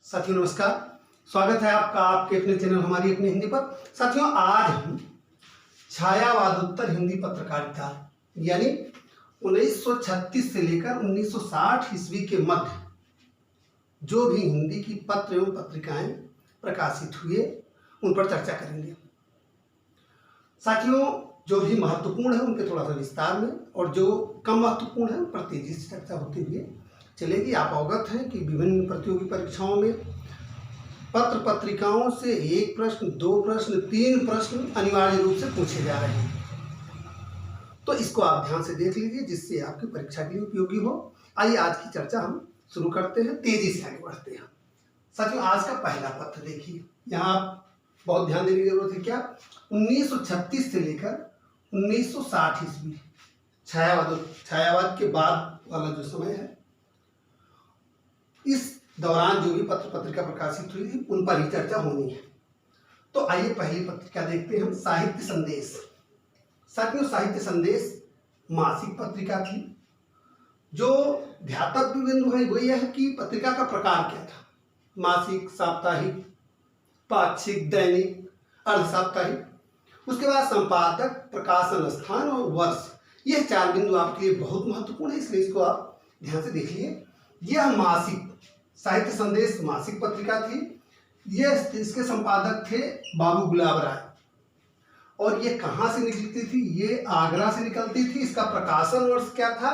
साथियों नमस्कार, स्वागत है आपका आपके अपने चैनल हमारी अपनी हिंदी पर। साथियों आज हम छायावादोत्तर हिंदी पत्रकारिता यानी 1936 से लेकर 1960 ईस्वी के मध्य जो भी हिंदी की पत्र एवं पत्रिकाएं प्रकाशित हुए उन पर चर्चा करेंगे। साथियों जो भी महत्वपूर्ण है उनके थोड़ा सा विस्तार में और जो कम महत्वपूर्ण है उन पर तेजी से चर्चा होते हुए चलेगी। आप अवगत हैं कि विभिन्न प्रतियोगी परीक्षाओं में पत्र पत्रिकाओं से एक प्रश्न, दो प्रश्न, तीन प्रश्न अनिवार्य रूप से पूछे जा रहे हैं, तो इसको आप ध्यान से देख लीजिए जिससे आपकी परीक्षा के लिए उपयोगी हो। आइए आज की चर्चा हम शुरू करते हैं, तेजी से आगे बढ़ते हैं। साथियों आज का पहला पत्र देखिए, यहाँ आप बहुत ध्यान देने की जरूरत है। क्या 1936 से लेकर 1960 ईस्वी छायावाद के बाद वाला जो समय है, इस दौरान जो भी पत्र पत्रिका प्रकाशित हुई थी उन पर ही चर्चा होनी है। तो आइए पहली पत्रिका देखते हैं हम, साहित्य संदेश। साथियों साहित्य संदेश मासिक पत्रिका थी। जो ध्यातव्य बिंदु है वो यह है कि पत्रिका का प्रकार क्या था, मासिक, साप्ताहिक, पाक्षिक, दैनिक, अर्ध साप्ताहिक। उसके बाद संपादक, प्रकाशन स्थान और वर्ष, यह चार बिंदु आपके लिए बहुत महत्वपूर्ण है, इसलिए इसको आप ध्यान से देख लिए। यह मासिक साहित्य संदेश मासिक पत्रिका थी। यह इसके संपादक थे बाबू गुलाब राय और ये कहाँ से निकलती थी, ये आगरा से निकलती थी। इसका प्रकाशन वर्ष क्या था,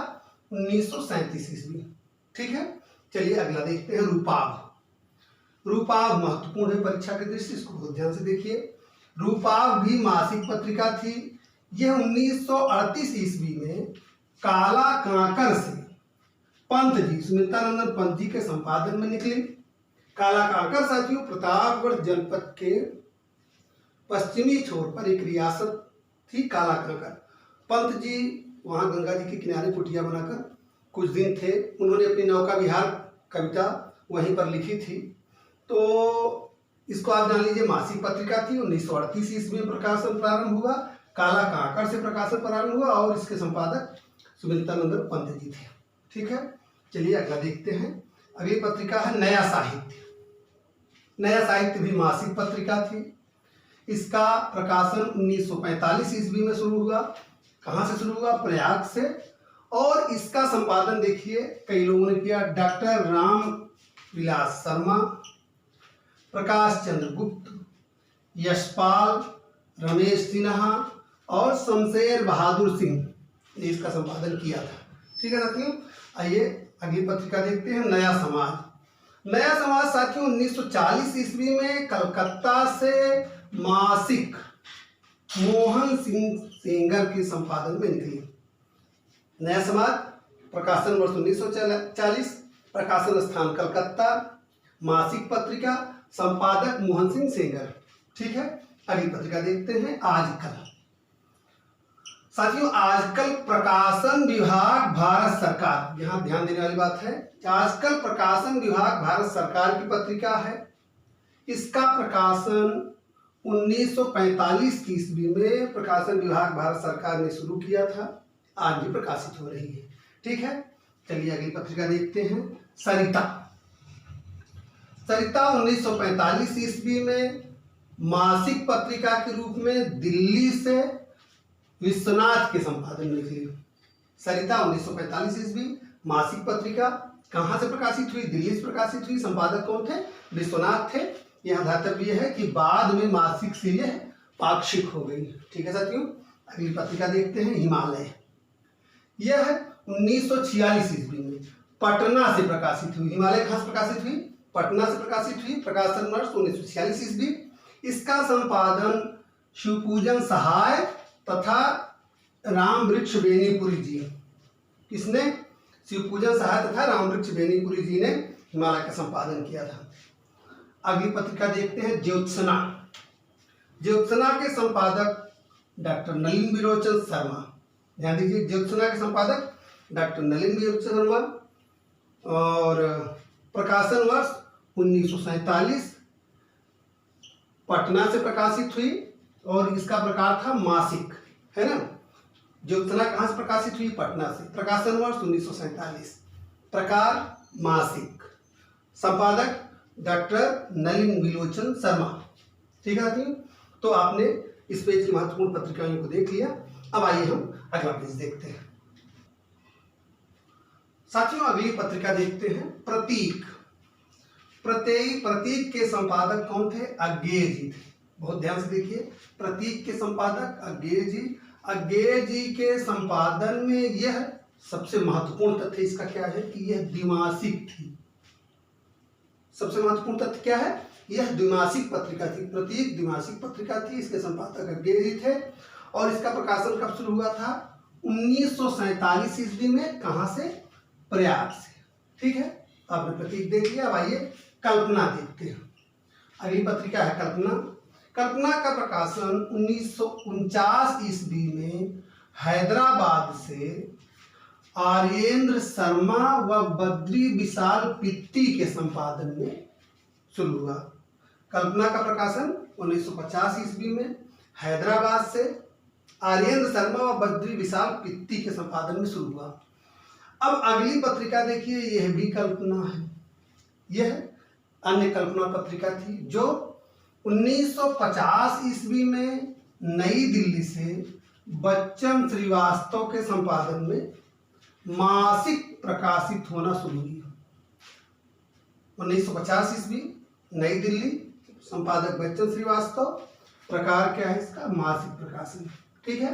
1937 ईस्वी। ठीक है, चलिए अगला देखते हैं, रूपाभ। रूपाभ महत्वपूर्ण है परीक्षा की दृष्टि, इसको बहुत ध्यान से देखिए। रूपाभ भी मासिक पत्रिका थी। यह 1938 ईस्वी में काला कांकर से पंत जी, सुमित्रानंदन पंत जी के संपादन में निकली। काला कांकर साथियों प्रतापगढ़ जनपद के पश्चिमी छोर पर एक रियासत थी काला कांकर। पंत जी वहाँ गंगा जी के किनारे कुटिया बनाकर कुछ दिन थे। उन्होंने अपनी नौका विहार कविता वहीं पर लिखी थी। तो इसको आप जान लीजिए, मासिक पत्रिका थी। 1938 ईस्वी में प्रकाशन प्रारंभ हुआ, काला कांकर से प्रकाशन प्रारंभ हुआ और इसके संपादक सुमित्रानंदन पंत जी थे। ठीक है, चलिए अगला देखते हैं। अगली पत्रिका है नया साहित्य। नया साहित्य भी मासिक पत्रिका थी। इसका प्रकाशन 1945 ईस्वी में शुरू हुआ। कहाँ से शुरू हुआ, प्रयाग से। और इसका संपादन देखिए कई लोगों ने किया, डॉक्टर राम विलास शर्मा, प्रकाश चंद्र गुप्त, यशपाल, रमेश सिन्हा और शमशेर बहादुर सिंह ने इसका संपादन किया था। ठीक है साथियों, आइए अगली पत्रिका देखते हैं, नया समाज। नया समाज साथियों 1940 ईस्वी में कलकत्ता से मासिक मोहन सिंह सेंगर के संपादन में निकली। नया समाज प्रकाशन वर्ष 1940, प्रकाशन स्थान कलकत्ता, मासिक पत्रिका, संपादक मोहन सिंह सेंगर। ठीक है, अगली पत्रिका देखते हैं, आजकल। साथियों आजकल प्रकाशन विभाग भारत सरकार, यहाँ ध्यान देने वाली बात है, आजकल प्रकाशन विभाग भारत सरकार की पत्रिका है। इसका प्रकाशन 1945 की ईस्वी में प्रकाशन विभाग भारत सरकार ने शुरू किया था, आज भी प्रकाशित हो रही है। ठीक है, चलिए अगली पत्रिका देखते हैं, सरिता। सरिता 1945 ईस्वी में मासिक पत्रिका के रूप में दिल्ली से विश्वनाथ के संपादन में निकली। सरिता 1945 ईस्वी मासिक पत्रिका, कहाँ से प्रकाशित हुई, दिल्ली से प्रकाशित हुई। संपादक कौन थे, विश्वनाथ थे। यह ध्यातव्य है कि बाद में मासिक से यह पाक्षिक हो गई। ठीक है साथियों, अगली पत्रिका देखते हैं, हिमालय। यह 1946 ईस्वी में पटना से प्रकाशित हुई। हिमालय कहाँ से प्रकाशित हुई, पटना से प्रकाशित हुई। प्रकाशन वर्ष 1946 ईस्वी। इसका संपादन शिवपूजन सहाय तथा राम वृक्ष बेनीपुरी जी, किसने, शिवपूजन सहाय तथा राम वृक्ष बेनीपुरी जी ने हिमालय का संपादन किया था। अगली पत्रिका देखते हैं, ज्योत्सना। ज्योत्सना के संपादक डॉक्टर नलिन विरोचन शर्मा। ध्यान दीजिए, ज्योत्सना के संपादक डॉक्टर नलिन विरोचन शर्मा और प्रकाशन वर्ष 1947, पटना से प्रकाशित हुई और इसका प्रकार था मासिक, है ना। ज्योत्सना कहाँ से प्रकाशित हुई, पटना से। प्रकाशन वर्ष 1947, प्रकार मासिक, संपादक डॉक्टर नलिन विलोचन शर्मा। ठीक है साथियों, तो आपने इस पेज की महत्वपूर्ण पत्रिकाओं को देख लिया। अब आइए हम अगला पेज देखते हैं। साथियों, अगली पत्रिका देखते हैं प्रतीक। प्रतीक के संपादक कौन थे? अज्ञेय जी थे। बहुत ध्यान से देखिए, प्रतीक के संपादक अज्ञेय जी। अज्ञेय जी के संपादन में यह सबसे महत्वपूर्ण तथ्य इसका क्या है कि यह द्विमासिक थी। सबसे महत्वपूर्ण तथ्य क्या है? यह द्विमासिक पत्रिका थी। प्रतीक द्विमासिक पत्रिका थी, इसके संपादक अज्ञेय जी थे और इसका प्रकाशन कब शुरू हुआ था? 1947 ईस्वी में। कहां से? प्रयाग से। ठीक है, आपने प्रतीक देख लिया। अब आइए कल्पना देखते हैं। अगली पत्रिका है कल्पना। कल्पना का प्रकाशन 1949 ईस्वी में हैदराबाद से आर्येंद्र शर्मा व बद्री विशाल पित्ती के संपादन में शुरू हुआ। कल्पना का प्रकाशन 1950 ईस्वी में हैदराबाद से आर्येंद्र शर्मा व बद्री विशाल पित्ती के संपादन में शुरू हुआ। अब अगली पत्रिका देखिए, यह भी कल्पना है। यह अन्य कल्पना पत्रिका थी जो 1950 ईस्वी में नई दिल्ली से बच्चन श्रीवास्तव के संपादन में मासिक प्रकाशित होना शुरू हुई। 1950 ईस्वी, नई दिल्ली, संपादक बच्चन श्रीवास्तव, प्रकार क्या है इसका? मासिक प्रकाशन। ठीक है,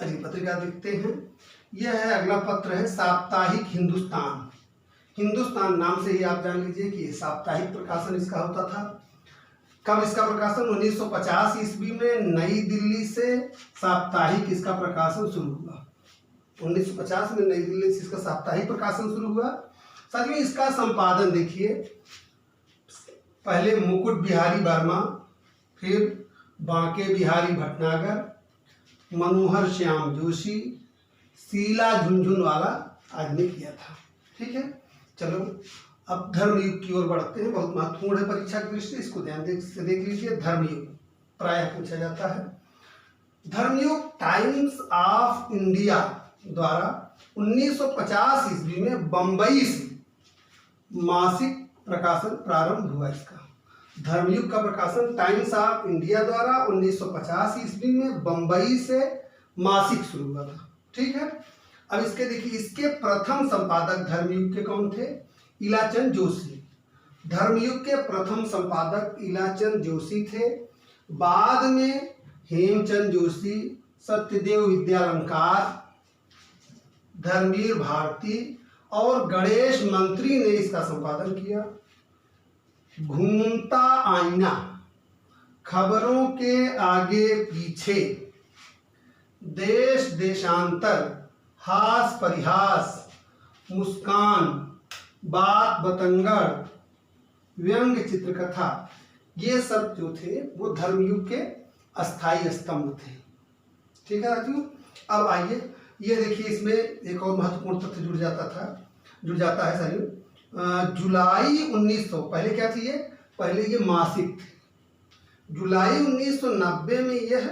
अगली पत्रिका देखते हैं। यह है अगला पत्र है साप्ताहिक हिंदुस्तान। हिंदुस्तान नाम से ही आप जान लीजिए कि साप्ताहिक प्रकाशन इसका होता था। कब इसका प्रकाशन? 1950 ईस्वी में नई दिल्ली से साप्ताहिक इसका प्रकाशन शुरू हुआ। 1950 में नई दिल्ली से इसका साप्ताहिक प्रकाशन शुरू हुआ। साथियों, इसका संपादन देखिए, पहले मुकुट बिहारी वर्मा, फिर बांके बिहारी भटनागर, मनोहर श्याम जोशी, शीला झुनझुनवाला आदि ने किया था। ठीक है, चलो अब धर्मयुग की ओर बढ़ते हैं। बहुत महत्वपूर्ण है परीक्षा की दृष्टि से, इसको ध्यान से देख लीजिए। धर्मयुग प्रायः पूछा जाता है। धर्मयुग टाइम्स ऑफ इंडिया द्वारा 1950 ईस्वी में बंबई से मासिक प्रकाशन प्रारंभ हुआ। इसका धर्मयुग का प्रकाशन टाइम्स ऑफ इंडिया द्वारा 1950 ईस्वी में बंबई से मासिक शुरू हुआ था। ठीक है, अब इसके देखिए, इसके प्रथम संपादक धर्मयुग के कौन थे? इलाचंद जोशी। धर्मयुग के प्रथम संपादक इलाचंद जोशी थे। बाद में हेमचंद जोशी, सत्यदेव विद्यालंकार, धर्मवीर भारती और गणेश मंत्री ने इसका संपादन किया। घूमता आईना, खबरों के आगे पीछे, देश देशांतर, हास परिहास, मुस्कान, बात बतंगड़, व्यंग चित्रकथा, ये सब जो थे वो धर्मयुग के अस्थाई स्तंभ थे। ठीक है साथियों, अब आइए ये देखिए, इसमें एक और महत्वपूर्ण तथ्य जुड़ जाता है साथियों। जुलाई 1900, पहले क्या थी ये? पहले ये मासिक थे। जुलाई 1990 में यह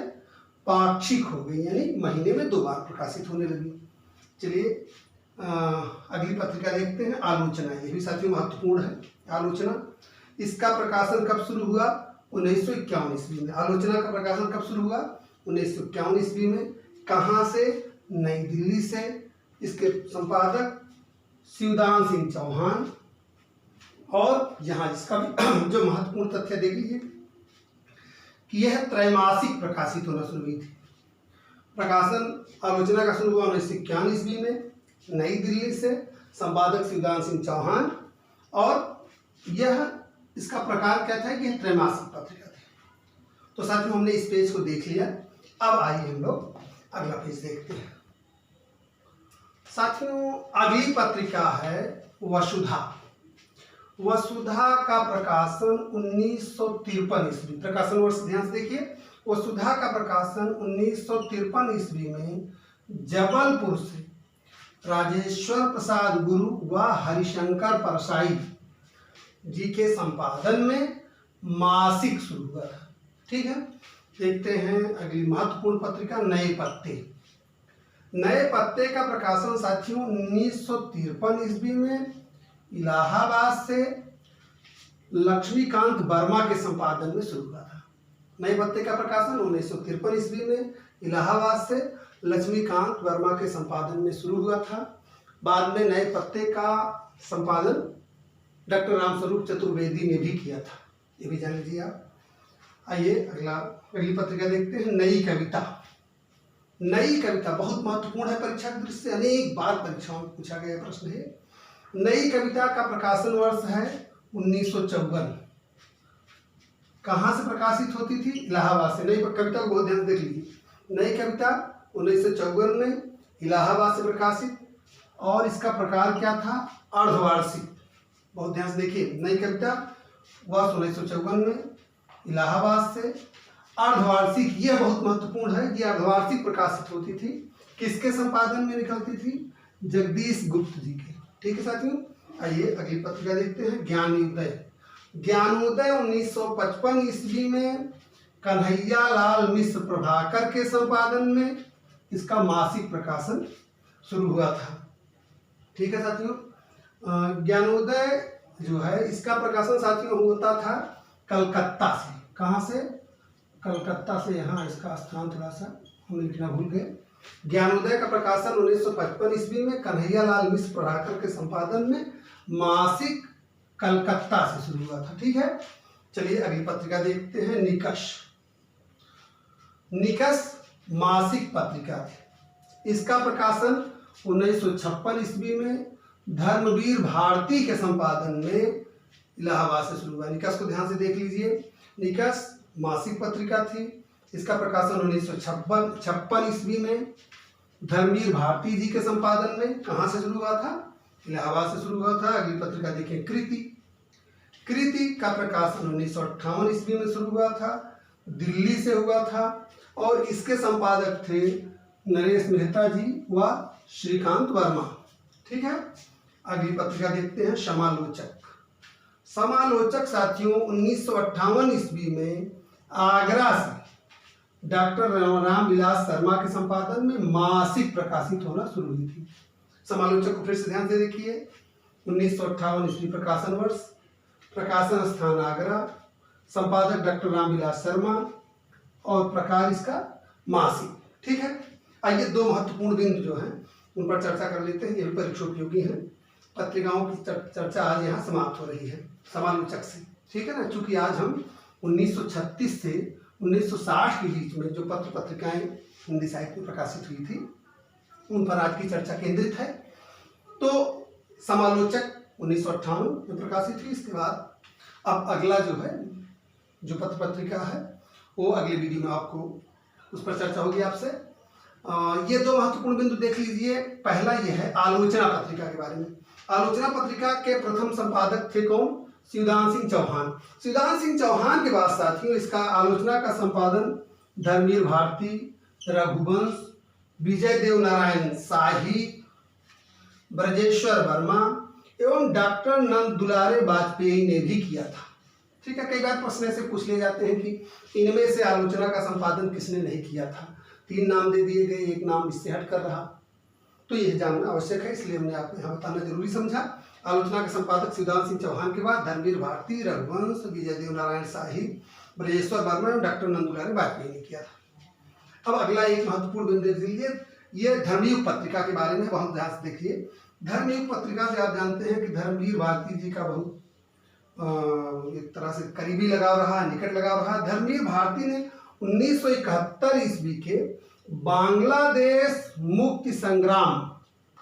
पाक्षिक हो गई, यानी महीने में 2 बार प्रकाशित होने लगी। चलिए अगली पत्रिका देखते हैं, आलोचना। ये भी साथियों महत्वपूर्ण है। आलोचना, इसका प्रकाशन कब शुरू हुआ? 1951 ईस्वी में। आलोचना का प्रकाशन कब शुरू हुआ? 1951 ईस्वी में। कहाँ से? नई दिल्ली से। इसके संपादक शिवदान सिंह चौहान। और यहाँ इसका भी जो महत्वपूर्ण तथ्य देख लीजिए कि यह त्रैमासिक प्रकाशित होना शुरू हुई थी। प्रकाशन आलोचना का शुरू हुआ 1951 ईस्वी में नई दिल्ली से, संपादक शिवदान सिंह चौहान, और यह इसका प्रकार क्या था कि यह त्रैमासिक पत्रिका थी। तो साथियों, हमने इस पेज को देख लिया। अब आइए हम लोग अगला पेज देखते हैं। साथियों, अगली पत्रिका है वसुधा। वसुधा का प्रकाशन 1953 ईस्वी, प्रकाशन वर्ष ध्यान से देखिए। वसुधा का प्रकाशन 1953 ईस्वी में जबलपुर से राजेश्वर प्रसाद गुरु व हरिशंकर परसाई जी के संपादन में मासिक शुरू हुआ था। ठीक है, देखते हैं अगली महत्वपूर्ण पत्रिका नए पत्ते। नए पत्ते का प्रकाशन साथियों 1953 ईस्वी में इलाहाबाद से लक्ष्मीकांत वर्मा के संपादन में शुरू हुआ था। नए पत्ते का प्रकाशन 1953 ईस्वी में इलाहाबाद से लक्ष्मीकांत वर्मा के संपादन में शुरू हुआ था। बाद में नए पत्ते का संपादन डॉक्टर रामस्वरूप चतुर्वेदी ने भी किया था, ये भी जान लीजिए आप। आइए अगली पत्रिका देखते हैं, नई कविता। नई कविता बहुत महत्वपूर्ण है परीक्षा की दृष्टि से, अनेक बार परीक्षाओं में पूछा गया प्रश्न है। नई कविता का प्रकाशन वर्ष है 1954। कहाँ से प्रकाशित होती थी? इलाहाबाद से। नई कविता को बहुत ध्यान से देख लीजिए। नई कविता 1954 में इलाहाबाद से प्रकाशित, और इसका प्रकार क्या था? अर्धवार्षिक। बहुत ध्यान से देखिए, नई कविता वर्ष 1954 में इलाहाबाद से, अर्धवार्षिक, यह बहुत महत्वपूर्ण है। यह अर्धवार्षिक प्रकाशित होती थी। किसके संपादन में निकलती थी? जगदीश गुप्त जी के। ठीक है साथियों, आइए अगली पत्रिका देखते हैं, ज्ञानोदय। ज्ञानोदय 1955 ईस्वी में कन्हैया लाल मिश्र प्रभाकर के संपादन में इसका मासिक प्रकाशन शुरू हुआ था। ठीक है साथियों, ज्ञानोदय जो है इसका प्रकाशन साथियों होता था कलकत्ता से। कहाँ से? कलकत्ता से। यहाँ इसका स्थान थोड़ा सा हम लिखना भूल गए। ज्ञानोदय का प्रकाशन 1955 ईस्वी में कन्हैया लाल मिश्र प्रभाकर के संपादन में मासिक कलकत्ता से शुरू हुआ था। ठीक है, चलिए अगली पत्रिका देखते हैं, निकष। निकष मासिक पत्रिका थी। इसका प्रकाशन 1956 ईस्वी में धर्मवीर भारती के संपादन में इलाहाबाद से शुरू हुआ। निकष को ध्यान से देख लीजिए। निकष मासिक पत्रिका थी। इसका प्रकाशन 1956 ईस्वी में धर्मवीर भारती जी के संपादन में कहाँ से शुरू हुआ था? इलाहाबाद से शुरू हुआ था। अगली पत्रिका देखिए, कृति। कृति का प्रकाशन 1958 ईस्वी में शुरू हुआ था, दिल्ली से हुआ था, और इसके संपादक थे नरेश मेहता जी व श्रीकांत वर्मा। ठीक है, अगली पत्रिका देखते हैं, समालोचक। समालोचक साथियों 1958 ईस्वी में आगरा से डॉक्टर रामविलास शर्मा के संपादन में मासिक प्रकाशित होना शुरू हुई थी। समालोचक को फिर से ध्यान से देखिए, 1958 ईस्वी प्रकाशन वर्ष, प्रकाशन स्थान आगरा, संपादक डॉक्टर रामविलास शर्मा, और प्रकार इसका मासिक। ठीक है, आइए दो महत्वपूर्ण बिंदु जो हैं उन पर चर्चा कर लेते हैं, ये भी परीक्षा उपयोगी हैं। पत्रिकाओं की चर्चा आज यहाँ समाप्त हो रही है समालोचक से। ठीक है ना, चूंकि आज हम 1936 से 1960 के बीच में जो पत्र पत्रिकाएं हिंदी साहित्य में प्रकाशित हुई थी उन पर आज की चर्चा केंद्रित है। तो समालोचक 1958 में प्रकाशित हुई। इसके बाद अब अगला जो है जो पत्र पत्रिका है वो अगले वीडियो में आपको उस पर चर्चा होगी आपसे। ये दो महत्वपूर्ण बिंदु देख लीजिए। पहला ये है आलोचना पत्रिका के बारे में। आलोचना पत्रिका के प्रथम संपादक थे कौन? शिवदान सिंह चौहान। शिवदान सिंह चौहान के बाद साथियों इसका आलोचना का संपादन धर्मवीर भारती, रघुवंश, विजय देव नारायण शाही, ब्रजेश्वर वर्मा एवं डॉक्टर नंद दुलारे वाजपेयी ने भी किया था। ठीक है, कई बार प्रश्न ऐसे पूछ लिए जाते हैं कि इनमें से आलोचना का संपादन किसने नहीं किया था। 3 नाम दे दिए गए, एक नाम इससे हट कर रहा, तो यह जानना आवश्यक है, इसलिए हमने आपको यहाँ बताना जरूरी समझा। आलोचना के संपादक शिवदान सिंह चौहान के बाद धर्मवीर भारती, रघुवंश, विजय देव नारायण शाही, ब्रजेश्वर वर्मा एवं डॉक्टर नंद दुलारे वाजपेयी ने किया था। अब अगला एक महत्वपूर्ण बिंदु देख लीजिए, ये धर्मयुग पत्रिका के बारे में बहुत ध्यान से देखिए। धर्मयुग पत्रिका से आप जानते हैं कि धर्मवीर भारती जी का बहुत एक तरह से करीबी लगाव रहा, निकट लगाव रहा। धर्मवीर भारती ने 1971 ईस्वी के बांग्लादेश मुक्ति संग्राम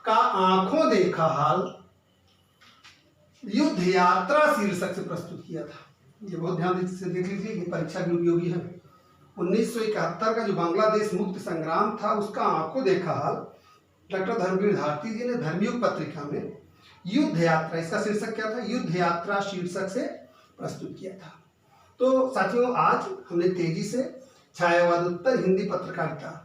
का आंखों देखा हाल युद्ध यात्रा शीर्षक से प्रस्तुत किया था। ये बहुत ध्यान से देख लीजिए, ये परीक्षा के उपयोगी है। 1971 का जो बांग्लादेश मुक्ति संग्राम था उसका आंखों देखा हाल डॉक्टर धर्मवीर भारती जी ने धर्मयुग पत्रिका में युद्ध यात्रा, इसका शीर्षक क्या था? युद्ध यात्रा शीर्षक से प्रस्तुत किया था। तो साथियों आज हमने तेजी से छायावादोत्तर हिंदी पत्रकारिता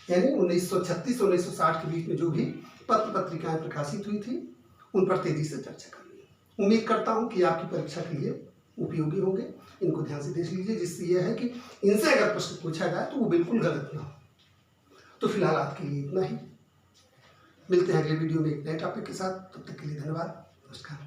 यानी 1936 और 1960 के बीच में जो भी पत्र पत्रिकाएं प्रकाशित हुई थी उन पर तेजी से चर्चा कर ली। उम्मीद करता हूं कि आपकी परीक्षा के लिए उपयोगी होंगे। इनको ध्यान से देख लीजिए, जिससे यह है कि इनसे अगर प्रश्न पूछा जाए तो वो बिल्कुल गलत ना हो। तो फिलहाल आज के लिए इतना ही। मिलते हैं अगले वीडियो में एक नए टॉपिक के साथ। तब तक के लिए धन्यवाद, नमस्कार।